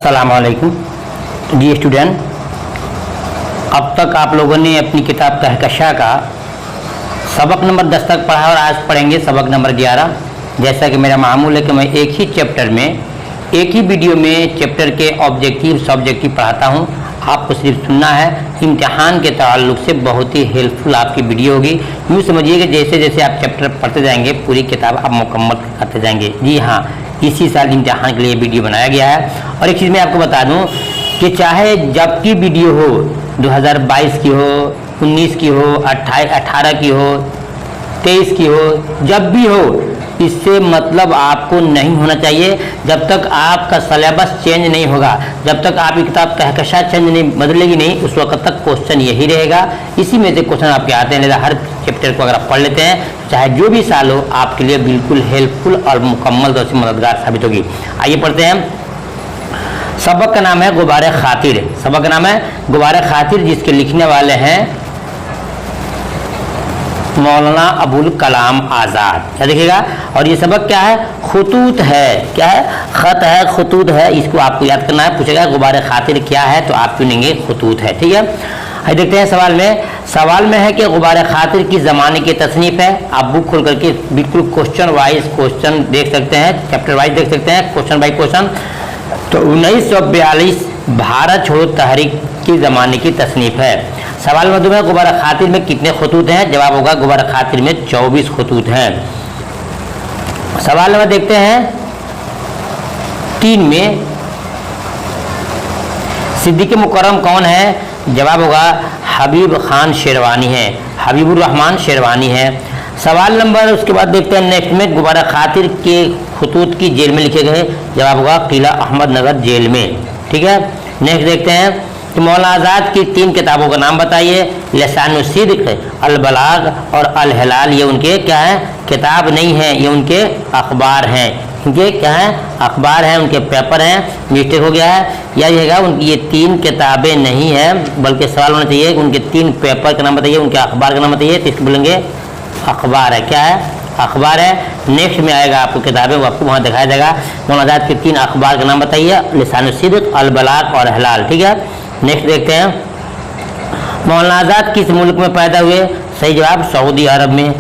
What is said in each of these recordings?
अस्सलामुअलैकुम जी स्टूडेंट, अब तक आप लोगों ने अपनी किताब कहकशा का सबक नंबर 10 तक पढ़ा और आज पढ़ेंगे सबक नंबर 11। जैसा कि मेरा मामूल है कि मैं एक ही चैप्टर में एक ही वीडियो में चैप्टर के ऑब्जेक्टिव सब्जेक्टिव पढ़ाता हूं। आपको सिर्फ सुनना है। इम्तिहान के ताल्लुक से बहुत ही हेल्पफुल आपकी वीडियो होगी। यूँ समझिए कि जैसे जैसे आप चैप्टर पढ़ते जाएंगे पूरी किताब आप मुकम्मल करते जाएंगे। जी हाँ, इसी साल इम्तिहान के लिए वीडियो बनाया गया है। और एक चीज़ मैं आपको बता दूं कि चाहे जब की वीडियो हो, 2022 की हो, 19 की हो, 18 की हो, 23 की हो, जब भी हो, इससे मतलब आपको नहीं होना चाहिए। जब तक आपका सिलेबस चेंज नहीं होगा, जब तक आपकी किताब कहकशा चेंज नहीं बदलेगी नहीं, उस वक्त तक क्वेश्चन यही रहेगा। इसी में से क्वेश्चन आपके आते हैं। लिहाजा हर चैप्टर को अगर आप पढ़ लेते हैं, चाहे जो भी साल हो, आपके लिए बिल्कुल हेल्पफुल और मुकम्मल तौर से मददगार साबित होगी। आइए पढ़ते हैं। सबक का नाम है गुबारे खातिर। सबक का नाम है गुबारे खातिर, जिसके लिखने वाले हैं मौलाना अबुल कलाम आज़ाद। क्या देखिएगा। और ये सबक क्या है? खुतूत है। क्या है? ख़त है, खुतूत है। इसको आपको याद करना है। पूछेगा गुबारे खातिर क्या है, तो आप चुनेंगे खुतूत है। ठीक है। आइए देखते हैं सवाल में। सवाल में है कि गुबारे खातिर किस ज़माने की तसनीफ़ है। आप बुक खोल करके बिल्कुल क्वेश्चन वाइज क्वेश्चन देख सकते हैं, चैप्टर वाइज देख सकते हैं, क्वेश्चन बाई क्वेश्चन। तो 1942 भारत छोड़ो तहरीक की ज़माने की तसनीफ़ है। सवाल मधु में गुबारा खातिर में कितने खतूत हैं? जवाब होगा गुबारा खातिर में 24 खतूत हैं। सवाल नंबर देखते हैं 3 में सिद्दीक़ मुकर्रम कौन है? जवाब होगा हबीब खान शेरवानी है, हबीबुर रहमान शेरवानी है। सवाल नंबर उसके बाद देखते हैं नेक्स्ट में गुबारा खातिर के खतूत की जेल में लिखे गए। जवाब होगा किला अहमदनगर जेल में। ठीक है। नेक्स्ट देखते हैं कि मौलाना आज़ाद की 3 किताबों का नाम बताइए। लिसानुस्सिद्क़, अल बलाग और अल हिलाल। ये उनके क्या है? किताब नहीं है, ये उनके अखबार हैं। इनके क्या है? अखबार हैं, उनके पेपर हैं। मिस्टेक हो गया है। या रहेगा उनकी ये 3 किताबें नहीं हैं, बल्कि सवाल होना चाहिए उनके 3 पेपर का नाम बताइए, उनके अखबार का नाम बताइए। तो इसको बोलेंगे अखबार है। क्या है? अखबार है। नेक्स्ट में आएगा आपको किताबें, वो आपको वहाँ दिखाया जाएगा। मौलाना आज़ाद के 3 अखबार का नाम बताइए। लिसानुस्सिद्क़, अल बलाग और हिलाल। ठीक है। नेक्स्ट देखते हैं मौलाना आज़ाद किस मुल्क में पैदा हुए? सही जवाब सऊदी अरब में।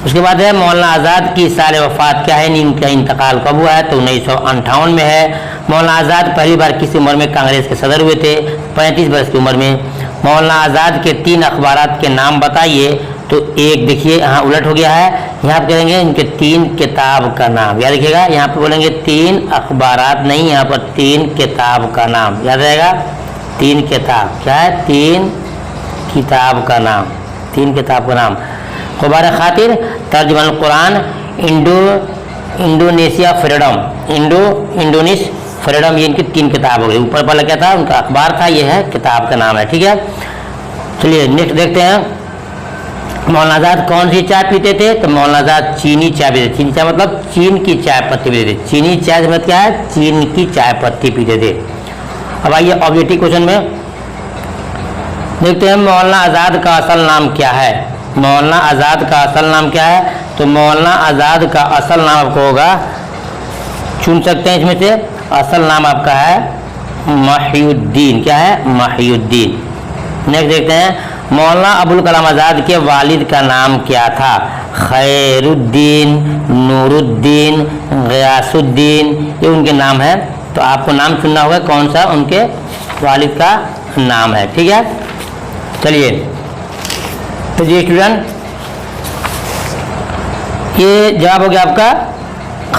उसके बाद है मौलाना आज़ाद की साल वफ़ात क्या है, इनका इंतकाल कब हुआ है? तो 1958 में है। मौलाना आज़ाद पहली बार किस उम्र में कांग्रेस के सदर हुए थे? 35 वर्ष की उम्र में। मौलाना आज़ाद के 3 अखबारात के नाम बताइए। तो एक देखिए यहाँ उलट हो गया है, यहाँ पर कहेंगे इनके 3 किताब का नाम। याद रखिएगा, यहाँ पर बोलेंगे 3 अखबारात नहीं, यहाँ पर 3 किताब का नाम। याद रहेगा 3 किताब। क्या है? 3 किताब का नाम। 3 किताब का नाम। गुबारे खातिर तर्जुमान कुरान, इंडोनेशिया फ्रीडम, इंडोनिश फ्रीडम। ये इनकी 3 किताब हो गई। ऊपर वाला क्या था? उनका अखबार था, ये है किताब का नाम है। ठीक है। चलिए नेक्स्ट देखते हैं मौलाना आज़ाद कौन सी चाय पीते थे? तो मौलाना आज़ाद चीनी चाय पीते थे। चीनी चाय मतलब चीन की चाय पत्ती पीते थे। चीनी चाय मतलब क्या है? चीन की चाय पत्ती पीते थे। अब आइए ऑब्जेक्टिव क्वेश्चन में देखते हैं मौलाना आज़ाद का असल नाम क्या है। मौलाना आज़ाद का असल नाम क्या है? तो मौलाना आज़ाद का असल नाम आपको होगा, चुन सकते हैं इसमें से। असल नाम आपका है महिउद्दीन। क्या है? महिउद्दीन। नेक्स्ट देखते हैं मौलाना अबुल कलाम आज़ाद के वालिद का नाम क्या था? खैरुद्दीन, नूरुद्दीन, ग़ियासुद्दीन। ये उनके नाम है। तो आपको नाम चुनना होगा कौन सा उनके वालिद का नाम है। ठीक है। चलिए तो जी स्टूडेंट, ये जवाब हो गया आपका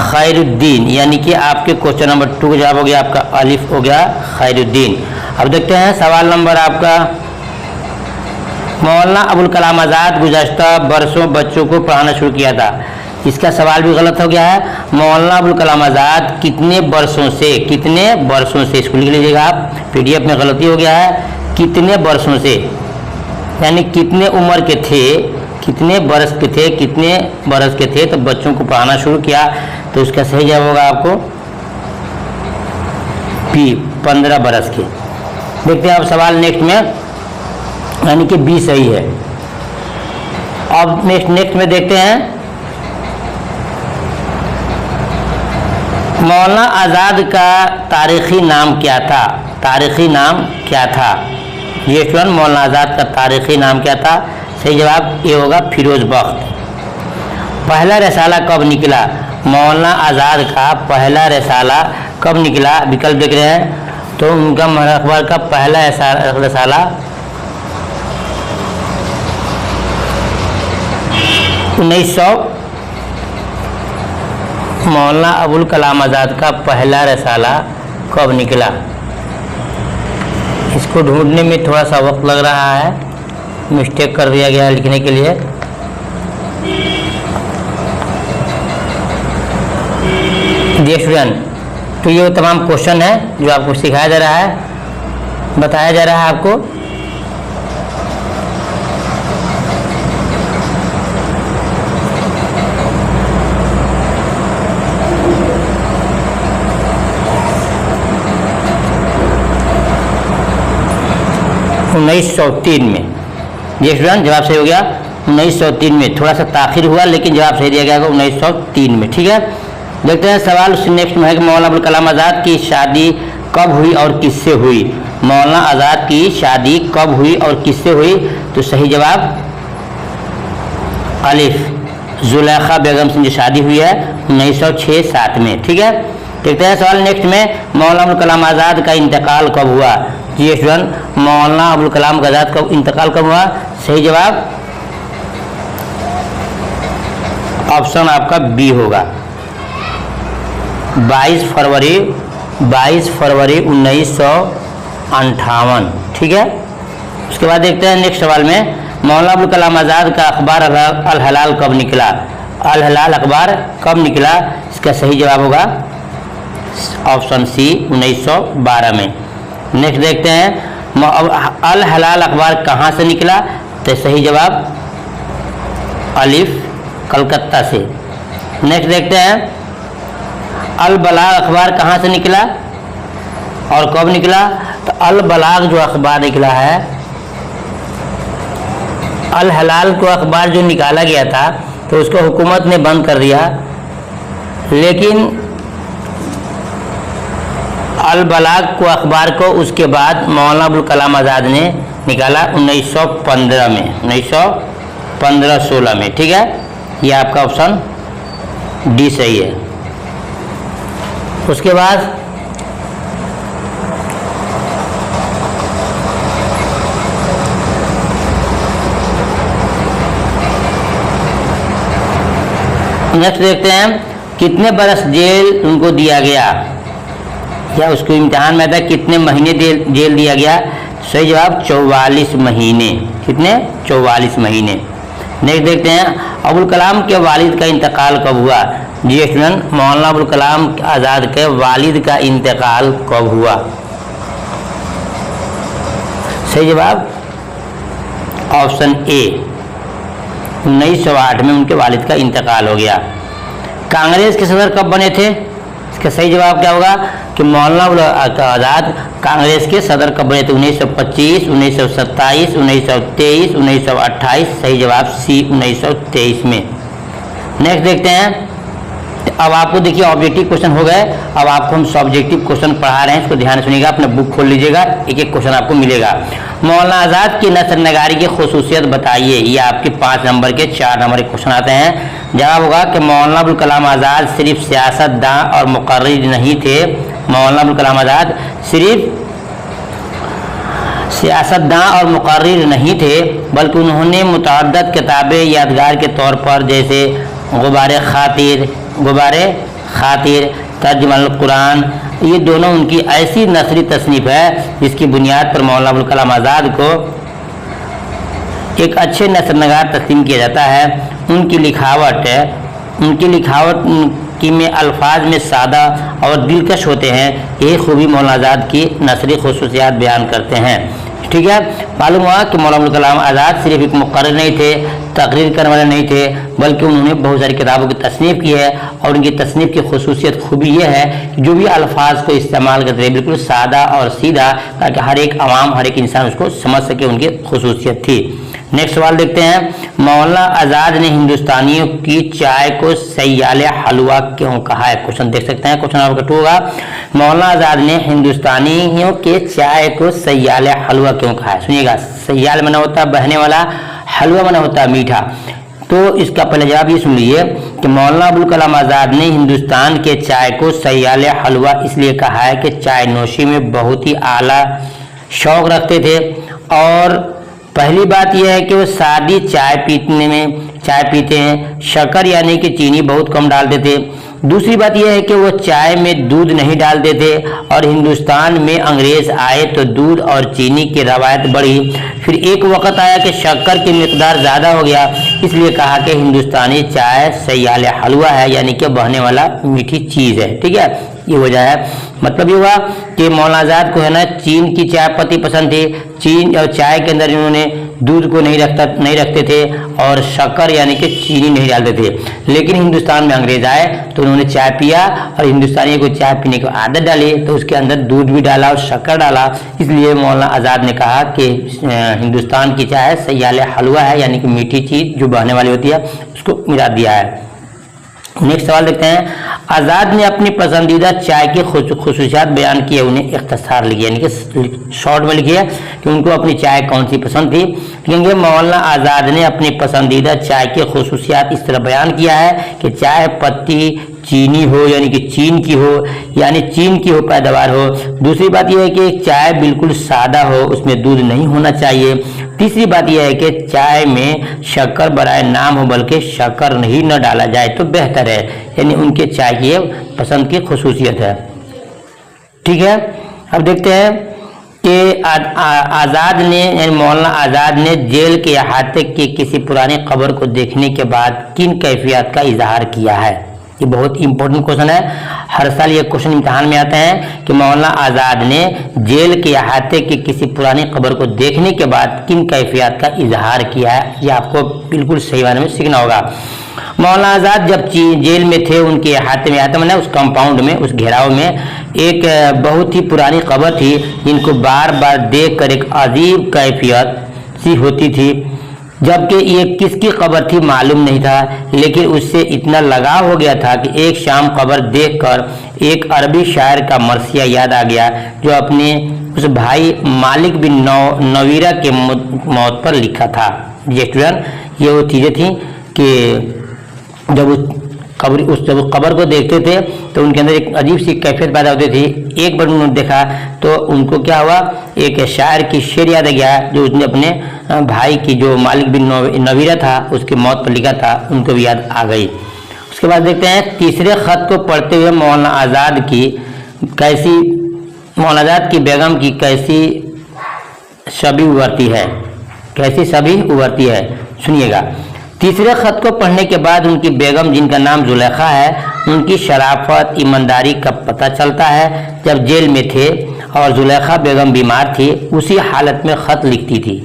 खैरुद्दीन, यानी कि आपके क्वेश्चन नंबर 2 का जवाब हो गया आपका अलिफ हो गया खैरुद्दीन। अब देखते हैं सवाल नंबर आपका मौलाना अबुल कलाम आज़ाद गुज़श्ता बरसों बच्चों को पढ़ाना शुरू किया था। इसका सवाल भी गलत हो गया है। मौलाना अबुल कलाम आज़ाद कितने वर्षों से, इसको लिख लीजिएगा आप, PDF में गलती हो गया है। कितने वर्षों से यानी कितने उम्र के थे, कितने बरस के थे तो बच्चों को पढ़ाना शुरू किया। तो इसका सही जवाब होगा आपको 15 बरस के। देखते हैं अब सवाल नेक्स्ट में, यानी कि B सही है। अब नेक्स्ट में देखते हैं मौलाना आज़ाद का तारीख़ी नाम क्या था? तारीख़ी नाम क्या था? ये स्टूडेंट, मौलाना आज़ाद का तारीख़ी नाम क्या था? सही जवाब ये होगा फिरोज बख्त। पहला रिसाला कब निकला? मौलाना आज़ाद का पहला रिसाला कब निकला? विकल्प देख रहे हैं तो उनका अखबार का पहला रिसाला 1900। मौलाना अबुल कलाम आज़ाद का पहला रिसाला कब निकला? इसको ढूंढने में थोड़ा सा वक्त लग रहा है, मिस्टेक कर दिया गया लिखने के लिए। डियर स्टूडेंट, तो ये तमाम क्वेश्चन है जो आपको सिखाया जा रहा है, बताया जा रहा है आपको। उन्नीस 1903 में। ये स्टूडेंट जवाब सही हो गया 1903 में, थोड़ा सा ताखिर हुआ लेकिन जवाब सही दिया गया 1903 में। ठीक है, देखते हैं सवाल उससे नेक्स्ट में है कि मौलाना अबुल कलाम आज़ाद की शादी कब हुई और किससे हुई? मौलाना आज़ाद की शादी कब हुई और किससे हुई? तो सही जवाब अलिफ, जुलेखा बेगम से जो शादी हुई है 1906-07 में। ठीक है, देखते हैं सवाल नेक्स्ट में, मौलाना अबुल कलाम आज़ाद का इंतकाल कब हुआ? जी स्टूडेंट, मौलाना अबुल कलाम आज़ाद का इंतकाल कब हुआ? सही जवाब ऑप्शन आपका बी होगा, 22 फरवरी 1958। ठीक है, उसके बाद देखते हैं नेक्स्ट सवाल में, मौलाना अबुल कलाम आज़ाद का अखबार अल हलाल कब निकला? अल हलाल अखबार कब निकला? इसका सही जवाब होगा ऑप्शन सी 1912 में। नेक्स्ट देखते हैं अल हलाल अखबार कहाँ से निकला? तो सही जवाब अलिफ, कलकत्ता से। नेक्स्ट देखते हैं अल बलाग अखबार कहाँ से निकला और कब निकला? तो अल बलाग जो अखबार निकला है, अल हलाल को अखबार जो निकाला गया था तो उसको हुकूमत ने बंद कर दिया, लेकिन अल बलाग को अखबार को उसके बाद मौलाना अबुल कलाम आज़ाद ने निकाला 1915 में, 1915-16 में। ठीक है, ये आपका ऑप्शन डी सही है। उसके बाद नेक्स्ट देखते हैं कितने बरस जेल उनको दिया गया, या उसको इम्तिहान में था कितने महीने जेल दिया गया? सही जवाब 44 महीने। कितने? 44 महीने। नेक्स्ट देखते हैं अबुल कलाम के वालिद का इंतकाल कब हुआ? जी स्टूडेंट, मौलाना अबुल कलाम आज़ाद के वालिद का इंतकाल कब हुआ? सही जवाब ऑप्शन ए, 1908 में उनके वालिद का इंतकाल हो गया। कांग्रेस के सदर कब बने थे? इसका सही जवाब क्या होगा कि मौलाना आज़ाद कांग्रेस के सदर कब बने थे? 1925, 1927, 1923, 1928। सही जवाब सी 1923 में। नेक्स्ट देखते हैं, अब आपको देखिए ऑब्जेक्टिव क्वेश्चन हो गए, अब आपको हम सब्जेक्टिव क्वेश्चन पढ़ा रहे हैं, इसको ध्यान से सुनिएगा, अपने बुक खोल लीजिएगा, एक एक क्वेश्चन आपको मिलेगा। मौलाना आज़ाद की नसर नगारी की खुसूसियत बताइए, ये आपके 5 नंबर के 4 नंबर के क्वेश्चन आते हैं। जवाब होगा कि मौलाना अबुल कलाम आज़ाद सिर्फ सियासतदां और मुकर्रिर नहीं थे। मौलाना अबुल कलाम आज़ाद सिर्फ सियासतदां और मुकर्रिर नहीं थे, बल्कि उन्होंने मुतअद्दिद किताबें यादगार के तौर पर जैसे गुबारे खातिर, तर्जुमानुल कुरान, ये दोनों उनकी ऐसी नसरी तसनीफ है जिसकी बुनियाद पर मौलाना अबुल कलाम आज़ाद को एक अच्छे नसरनगार तस्लीम किया जाता है। उनकी लिखावट की में अल्फाज में सादा और दिलकश होते हैं। यही खूबी मौलाना आज़ाद की नसरी खुसूसियात बयान करते हैं। ठीक है, मालूम हुआ कि मौलाना अबुल कलाम आज़ाद सिर्फ एक मुकर्रिर नहीं थे, तकरीर करने वाले नहीं थे, बल्कि उन्होंने बहुत सारी किताबों की तसनीफ़ की है और उनकी तसनीफ़ की खुसूसियत खूबी ये है कि जो भी अल्फाज को इस्तेमाल करते हैं बिल्कुल सादा और सीधा, ताकि हर एक आवाम, हर एक इंसान उसको समझ सके, उनकी खुसूसियत थी। नेक्स्ट सवाल देखते हैं, मौलाना आजाद ने हिंदुस्तानियों की चाय को सैयाले हलवा क्यों कहा है? क्वेश्चन देख सकते हैं, क्वेश्चन नंबर 2 होगा, मौलाना आजाद ने हिंदुस्तानियों के चाय को सैयाले हलवा क्यों कहा है? सुनिएगा, सैयाल माना होता है बहने वाला, हलवा माना होता है मीठा। तो इसका पहले जवाब ये सुन लीजिए कि मौलाना अबुल कलाम आज़ाद ने हिंदुस्तान के चाय को सैयाले हलवा इसलिए कहा है कि चाय नोशी में बहुत ही आला शौक रखते थे। और पहली बात यह है कि वो सादी चाय पीते हैं, शक्कर यानी कि चीनी बहुत कम डालते थे। दूसरी बात यह है कि वो चाय में दूध नहीं डालते थे और हिंदुस्तान में अंग्रेज आए तो दूध और चीनी की रवायत बढ़ी। फिर एक वक्त आया कि शक्कर की मिकदार ज़्यादा हो गया, इसलिए कहा कि हिंदुस्तानी चाय सैयाले हलवा है, यानी कि बहने वाला मीठी चीज़ है। ठीक है, ये वजह है। मतलब ये हुआ कि मौलाना आज़ाद को है ना चीन की चाय पत्ती पसंद थी, चीन और चाय के अंदर इन्होंने दूध को नहीं रखते थे और शक्कर यानी कि चीनी नहीं डालते थे। लेकिन हिंदुस्तान में अंग्रेज आए तो उन्होंने चाय पिया और हिंदुस्तानियों को चाय पीने की आदत डाली, तो उसके अंदर दूध भी डाला और शक्कर डाला। इसलिए मौलाना आज़ाद ने कहा कि हिंदुस्तान की चाय सैयाले हलवा है, यानी कि मीठी चीज़ जो बहने वाली होती है उसको मिला दिया है। नेक्स्ट सवाल देखते हैं, आज़ाद ने अपनी पसंदीदा चाय की खुसूसियात बयान किए, उन्हें इख्तिसार लिखिए, यानी कि शॉर्ट में लिखिए कि उनको अपनी चाय कौन सी पसंद थी। लिखेंगे, मौलाना आज़ाद ने अपनी पसंदीदा चाय की खुसूसियात इस तरह बयान किया है कि चाय पत्ती चीनी हो, यानी कि चीन की हो पैदावार हो। दूसरी बात यह है कि चाय बिल्कुल सादा हो, उसमें दूध नहीं होना चाहिए। तीसरी बात यह है कि चाय में शक्कर बराए नाम हो, बल्कि शक्कर नहीं न डाला जाए तो बेहतर है, यानी उनके चाय की पसंद की खुसूसियत है। ठीक है, अब देखते हैं कि आज़ाद ने यानी मौलाना आज़ाद ने जेल के अहाते की किसी पुरानी कब्र को देखने के बाद किन कैफियत का इजहार किया है? ये बहुत इंपॉर्टेंट क्वेश्चन है, हर साल ये क्वेश्चन इम्तिहान में आते हैं कि मौलाना आज़ाद ने जेल के अहाते की किसी पुरानी कब्र को देखने के बाद किन कैफियत का इजहार किया है। ये आपको बिल्कुल सही मायने में सीखना होगा। मौलाना आज़ाद जब जेल में थे, उनके अहाते में आता मैंने उस कंपाउंड में, उस घेराव में एक बहुत ही पुरानी कब्र थी, जिनको बार बार देख कर एक अजीब कैफियत सी होती थी। जबकि ये किसकी कब्र थी मालूम नहीं था, लेकिन उससे इतना लगाव हो गया था कि एक शाम कब्र देखकर एक अरबी शायर का मरसिया याद आ गया, जो अपने उस भाई मालिक बिन नवीरा के मौत पर लिखा था। स्टूडेंट, ये वो चीज़ें थी कि जब कब्र को देखते थे तो उनके अंदर एक अजीब सी कैफियत पैदा होती थी। एक बार उन्होंने देखा तो उनको क्या हुआ, एक शायर की शेर याद आ गया जो उसने अपने भाई की, जो मालिक बिन नवीरा था, उसकी मौत पर लिखा था, उनको भी याद आ गई। उसके बाद देखते हैं, तीसरे खत को पढ़ते हुए मौलाना आज़ाद की बेगम की कैसी छवि उभरती है, सुनिएगा। तीसरे खत को पढ़ने के बाद उनकी बेगम, जिनका नाम जुलेखा है, उनकी शराफत ईमानदारी का पता चलता है। जब जेल में थे और जुलेखा बेगम बीमार थी, उसी हालत में खत लिखती थी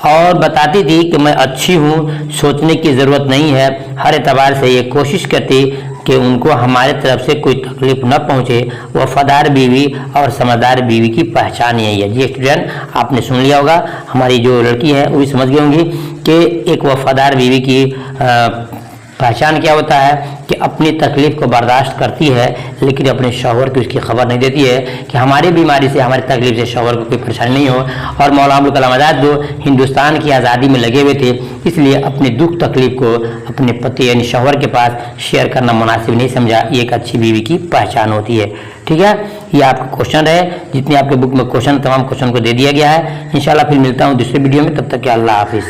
और बताती थी कि मैं अच्छी हूँ, सोचने की ज़रूरत नहीं है। हर एतबार से ये कोशिश करती कि उनको हमारे तरफ से कोई तकलीफ न पहुँचे। वफादार बीवी और समझदार बीवी की पहचान यही है। जी स्टूडेंट, आपने सुन लिया होगा, हमारी जो लड़की है वो भी समझ गई होंगी कि एक वफादार बीवी की पहचान क्या होता है, कि अपनी तकलीफ को बर्दाश्त करती है लेकिन अपने शौहर की उसकी खबर नहीं देती है कि हमारी बीमारी से, हमारी तकलीफ से शौहर को कोई परेशानी नहीं हो। और मौलाना अबुल कलाम आज़ाद जो हिंदुस्तान की आज़ादी में लगे हुए थे, इसलिए अपने दुख तकलीफ को अपने पति यानी शौहर के पास शेयर करना मुनासिब नहीं समझा। ये एक अच्छी बीवी की पहचान होती है। ठीक है, ये आपका क्वेश्चन है, जितने आपके बुक में क्वेश्चन, तमाम क्वेश्चन को दे दिया गया है। इंशाल्लाह फिर मिलता हूँ दूसरे वीडियो में, तब तक के अल्लाह हाफिज़।